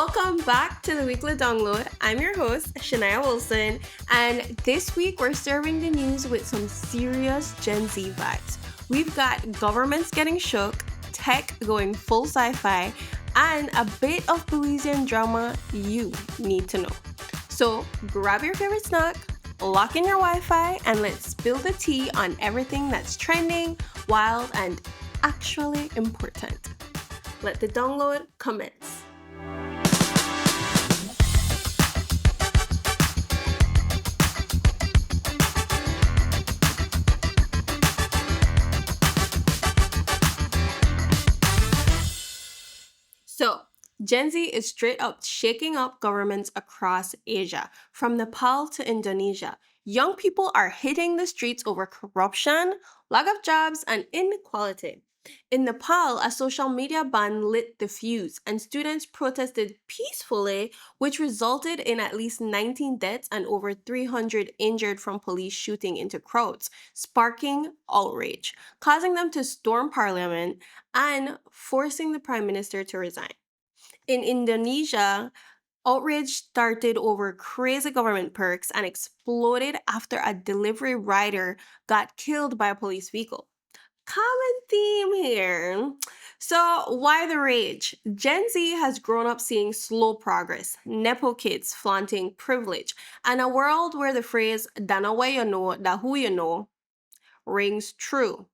Welcome back to the weekly download. I'm your host, Shania Wilson, and this week we're serving the news with some serious Gen Z vibes. We've got governments getting shook, tech going full sci fi, and a bit of Belizean drama you need to know. So grab your favorite snack, lock in your Wi Fi, and let's spill the tea on everything that's trending, wild, and actually important. Let the download commence. So, Gen Z is straight up shaking up governments across Asia, from Nepal to Indonesia. Young people are hitting the streets over corruption, lack of jobs, and inequality. In Nepal, a social media ban lit the fuse, and students protested peacefully, which resulted in at least 19 deaths and over 300 injured from police shooting into crowds, sparking outrage, causing them to storm parliament and forcing the prime minister to resign. In Indonesia, outrage started over crazy government perks and exploded after a delivery rider got killed by a police vehicle. Common theme here. So, why the rage? Gen Z has grown up seeing slow progress, Nepo kids flaunting privilege, and a world where the phrase, Dana way you know, da who you know, rings true.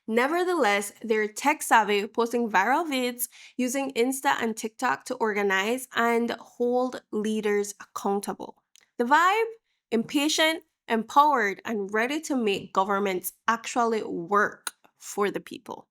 Nevertheless, they're tech savvy, posting viral vids, using Insta and TikTok to organize and hold leaders accountable. The vibe? Impatient, empowered, and ready to make governments actually work for the people.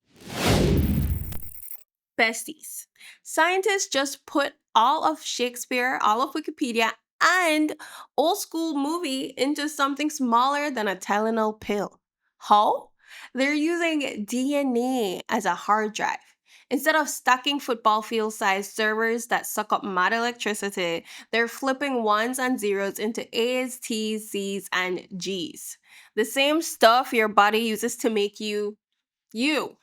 Besties. Scientists just put all of Shakespeare, all of Wikipedia, and old school movie into something smaller than a Tylenol pill. How? They're using DNA as a hard drive. Instead of stacking football field sized servers that suck up mad electricity, they're flipping ones and zeros into A's, T's, C's, and G's. The same stuff your body uses to make you, you.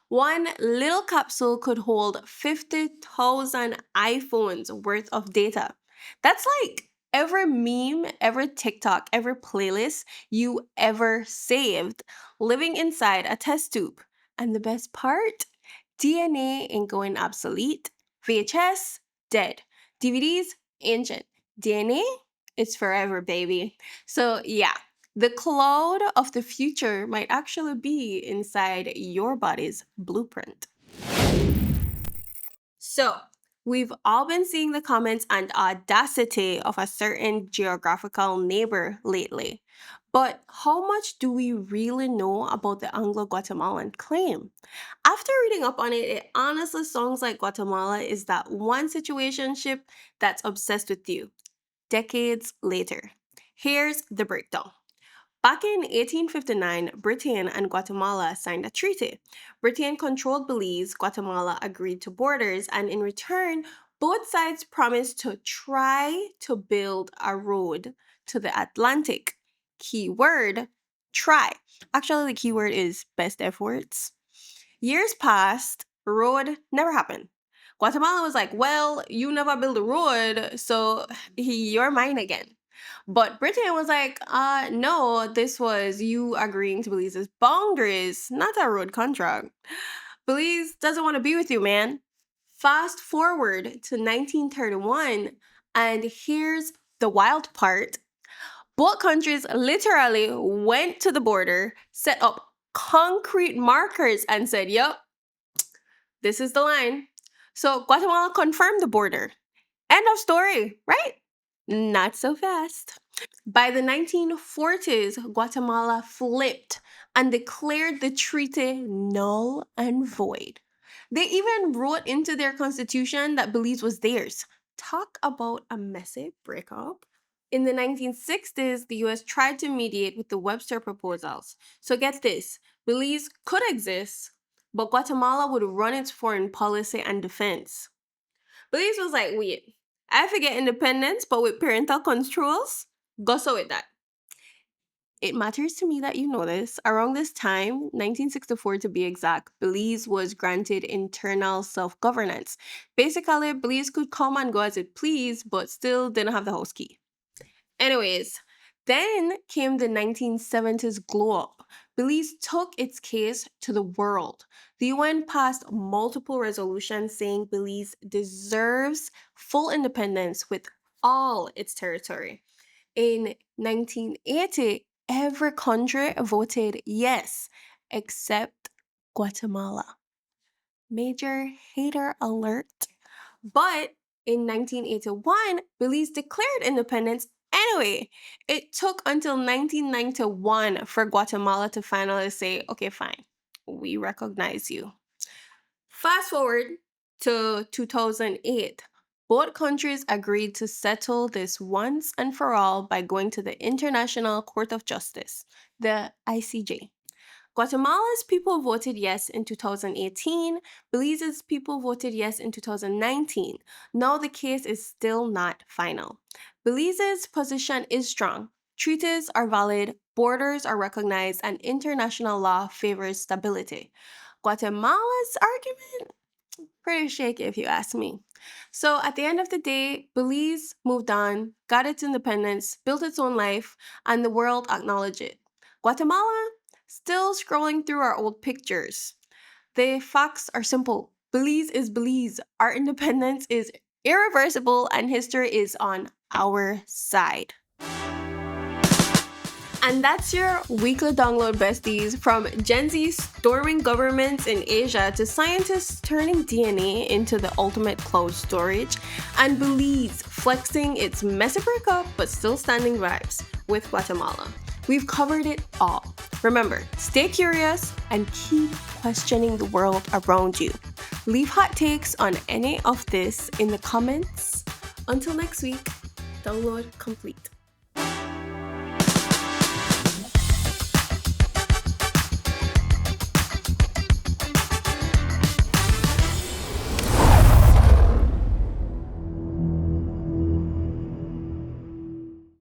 One little capsule could hold 50,000 iPhones worth of data. That's like every meme, every TikTok, every playlist you ever saved living inside a test tube. And the best part? DNA ain't going obsolete. VHS, dead. DVDs, ancient. DNA, it's forever, baby. So, yeah, the cloud of the future might actually be inside your body's blueprint. So, we've all been seeing the comments and audacity of a certain geographical neighbor lately. But how much do we really know about the Anglo Guatemalan claim? After reading up on it, it honestly sounds like Guatemala is that one situationship that's obsessed with you decades later. Here's the breakdown. Back in 1859, Britain and Guatemala signed a treaty. Britain controlled Belize, Guatemala agreed to borders, and in return, both sides promised to try to build a road to the Atlantic. Keyword try. Actually, the keyword is best efforts. Years passed, road never happened. Guatemala was like, well, you never built a road, so you're mine again. But Britain was like, no, this was you agreeing to Belize's boundaries, not a road contract. Belize doesn't want to be with you, man. Fast forward to 1931, and here's the wild part. Both countries literally went to the border, set up concrete markers, and said, yep, this is the line. So Guatemala confirmed the border. End of story, right? Not so fast. By the 1940s, Guatemala flipped and declared the treaty null and void. They even wrote into their constitution that Belize was theirs. Talk about a messy breakup. In the 1960s, the US tried to mediate with the Webster proposals. So get this, Belize could exist, but Guatemala would run its foreign policy and defense. Belize was like, wait, I forget independence, but with parental controls? Go so with that. it matters to me that you know this. Around this time, 1964 to be exact, Belize was granted internal self governance. Basically, Belize could come and go as it pleased, but still didn't have the house key. Anyways, then came the 1970s glow up. Belize took its case to the world. The UN passed multiple resolutions saying Belize deserves full independence with all its territory. In 1980, every country voted yes, except Guatemala. Major hater alert. But in 1981, Belize declared independence anyway. It took until 1991 for Guatemala to finally say, okay, fine, we recognize you. Fast forward to 2008. Both countries agreed to settle this once and for all by going to the International Court of Justice, the ICJ. Guatemala's people voted yes in 2018. Belize's people voted yes in 2019. Now the case is still not final. Belize's position is strong. Treaties are valid, borders are recognized, and international law favors stability. Guatemala's argument? Pretty shaky if you ask me. So at the end of the day, Belize moved on, got its independence, built its own life, and the world acknowledged it. Guatemala? Still scrolling through our old pictures. The facts are simple. Belize is Belize. Our independence is irreversible and history is on our side. And that's your weekly download, besties. From Gen Z storming governments in Asia to scientists turning DNA into the ultimate cloud storage, and Belize flexing its messy breakup but still standing vibes with Guatemala. We've covered it all. Remember, stay curious and keep questioning the world around you. Leave hot takes on any of this in the comments. Until next week, download complete.